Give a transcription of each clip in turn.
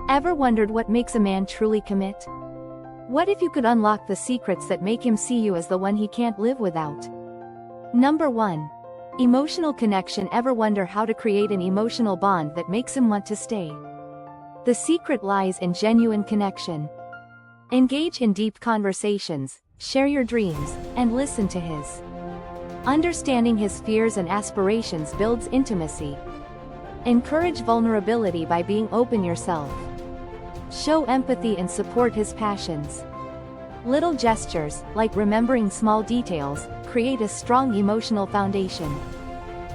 Ever wondered what makes a man truly commit? What if you could unlock the secrets that make him see you as the one he can't live without? Number 1. Emotional connection. Ever wonder how to create an emotional bond that makes him want to stay? The secret lies in genuine connection. Engage in deep conversations, share your dreams, and listen to his. Understanding his fears and aspirations builds intimacy. Encourage vulnerability by being open yourself. Show empathy and support his passions. Little gestures, like remembering small details, create a strong emotional foundation.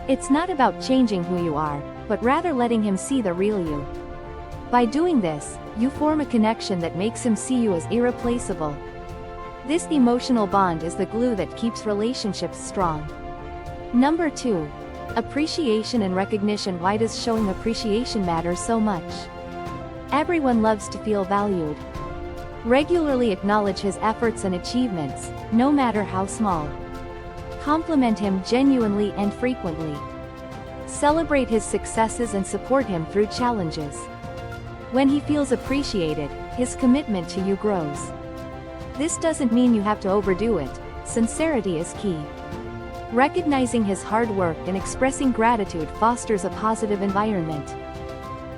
It's not about changing who you are, but rather letting him see the real you. By doing this, you form a connection that makes him see you as irreplaceable. This emotional bond is the glue that keeps relationships strong. Number 2. Appreciation and recognition. Why does showing appreciation matter so much? Everyone loves to feel valued. Regularly acknowledge his efforts and achievements, no matter how small. Compliment him genuinely and frequently. Celebrate his successes and support him through challenges. When he feels appreciated, his commitment to you grows. This doesn't mean you have to overdo it. Sincerity is key. Recognizing his hard work and expressing gratitude fosters a positive environment.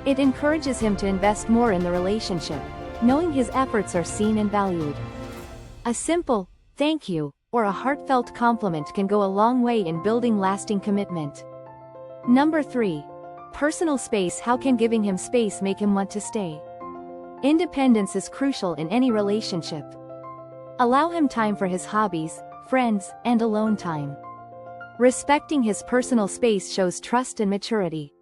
It encourages him to invest more in the relationship, knowing his efforts are seen and valued. A simple, "thank you," or a heartfelt compliment can go a long way in building lasting commitment. Number 3. Personal space. How can giving him space make him want to stay? Independence is crucial in any relationship. Allow him time for his hobbies, friends, and alone time. Respecting his personal space shows trust and maturity.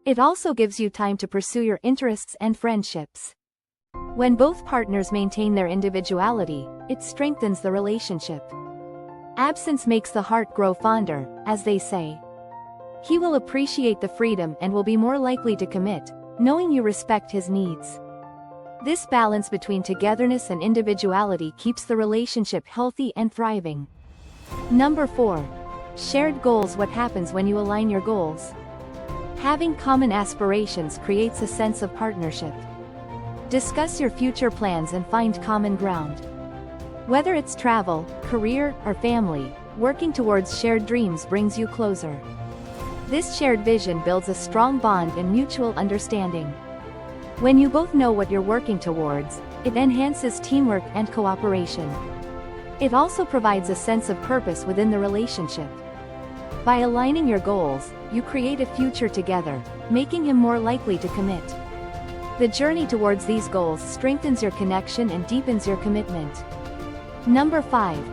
It also gives you time to pursue your interests and friendships. When both partners maintain their individuality, it strengthens the relationship. Absence makes the heart grow fonder, as they say. He will appreciate the freedom and will be more likely to commit, knowing you respect his needs. This balance between togetherness and individuality keeps the relationship healthy and thriving. Number 4. Shared goals. What happens when you align your goals? Having common aspirations creates a sense of partnership. Discuss your future plans and find common ground. Whether it's travel, career, or family, working towards shared dreams brings you closer. This shared vision builds a strong bond and mutual understanding. When you both know what you're working towards, it enhances teamwork and cooperation. It also provides a sense of purpose within the relationship. By aligning your goals, you create a future together, making him more likely to commit. The journey towards these goals strengthens your connection and deepens your commitment. Number 5.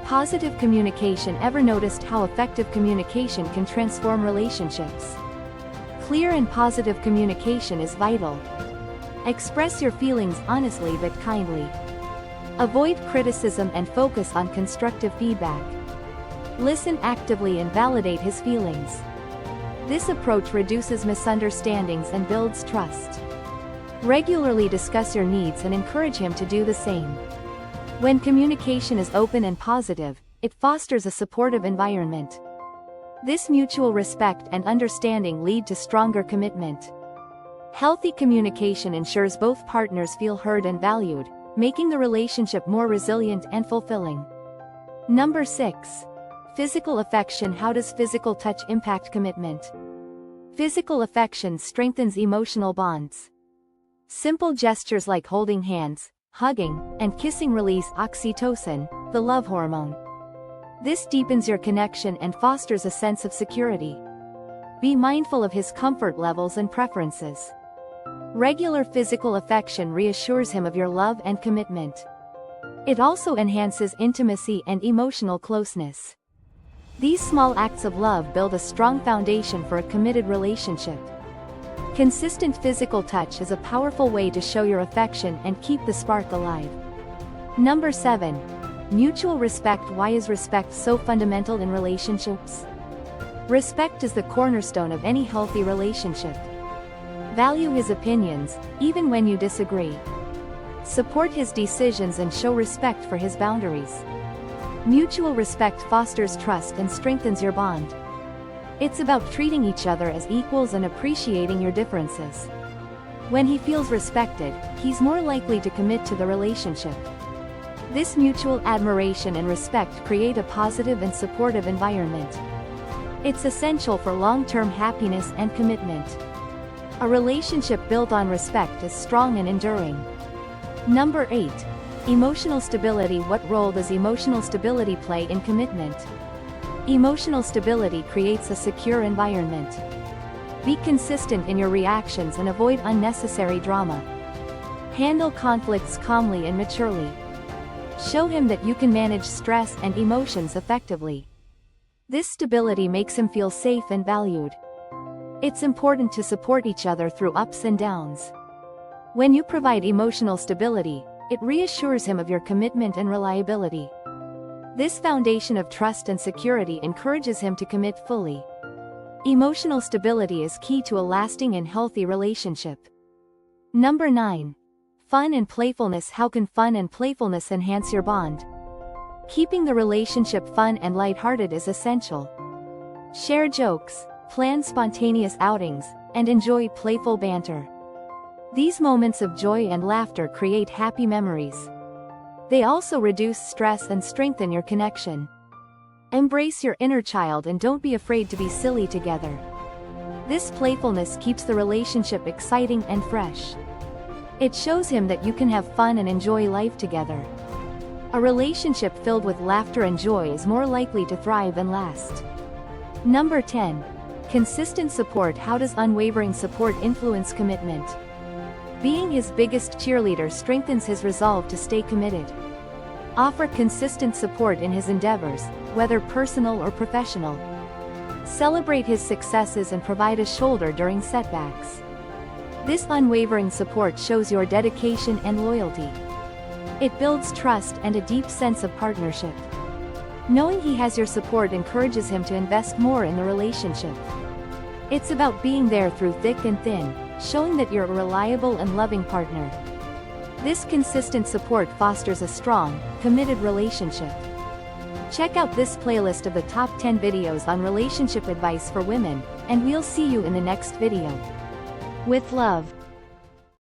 Positive communication. Ever noticed how effective communication can transform relationships? Clear and positive communication is vital. Express your feelings honestly but kindly. Avoid criticism and focus on constructive feedback. Listen actively and validate his feelings. This approach reduces misunderstandings and builds trust. Regularly discuss your needs and encourage him to do the same. When communication is open and positive, it fosters a supportive environment. This mutual respect and understanding lead to stronger commitment. Healthy communication ensures both partners feel heard and valued, making the relationship more resilient and fulfilling. Number 6. Physical affection. How does physical touch impact commitment? Physical affection strengthens emotional bonds. Simple gestures like holding hands, hugging, and kissing release oxytocin, the love hormone. This deepens your connection and fosters a sense of security. Be mindful of his comfort levels and preferences. Regular physical affection reassures him of your love and commitment. It also enhances intimacy and emotional closeness. These small acts of love build a strong foundation for a committed relationship. Consistent physical touch is a powerful way to show your affection and keep the spark alive. Number 7. Mutual respect. Why is respect so fundamental in relationships? Respect is the cornerstone of any healthy relationship. Value his opinions, even when you disagree. Support his decisions and show respect for his boundaries. Mutual respect fosters trust and strengthens your bond. It's about treating each other as equals and appreciating your differences. When he feels respected, he's more likely to commit to the relationship. This mutual admiration and respect create a positive and supportive environment. It's essential for long-term happiness and commitment. A relationship built on respect is strong and enduring. Number 8. Emotional stability. What role does emotional stability play in commitment? Emotional stability creates a secure environment. Be consistent in your reactions and avoid unnecessary drama. Handle conflicts calmly and maturely. Show him that you can manage stress and emotions effectively. This stability makes him feel safe and valued. It's important to support each other through ups and downs. When you provide emotional stability, it reassures him of your commitment and reliability. This foundation of trust and security encourages him to commit fully. Emotional stability is key to a lasting and healthy relationship. Number 9. Fun and playfulness. How can fun and playfulness enhance your bond? Keeping the relationship fun and lighthearted is essential. Share jokes, plan spontaneous outings, and enjoy playful banter. These moments of joy and laughter create happy memories. They also reduce stress and strengthen your connection. Embrace your inner child and don't be afraid to be silly together. This playfulness keeps the relationship exciting and fresh. It shows him that you can have fun and enjoy life together. A relationship filled with laughter and joy is more likely to thrive and last. Number 10. Consistent support. How does unwavering support influence commitment? Being his biggest cheerleader strengthens his resolve to stay committed. Offer consistent support in his endeavors, whether personal or professional. Celebrate his successes and provide a shoulder during setbacks. This unwavering support shows your dedication and loyalty. It builds trust and a deep sense of partnership. Knowing he has your support encourages him to invest more in the relationship. It's about being there through thick and thin, showing that you're a reliable and loving partner. This consistent support fosters a strong, committed relationship. Check out this playlist of the top 10 videos on relationship advice for women, and we'll see you in the next video. With love.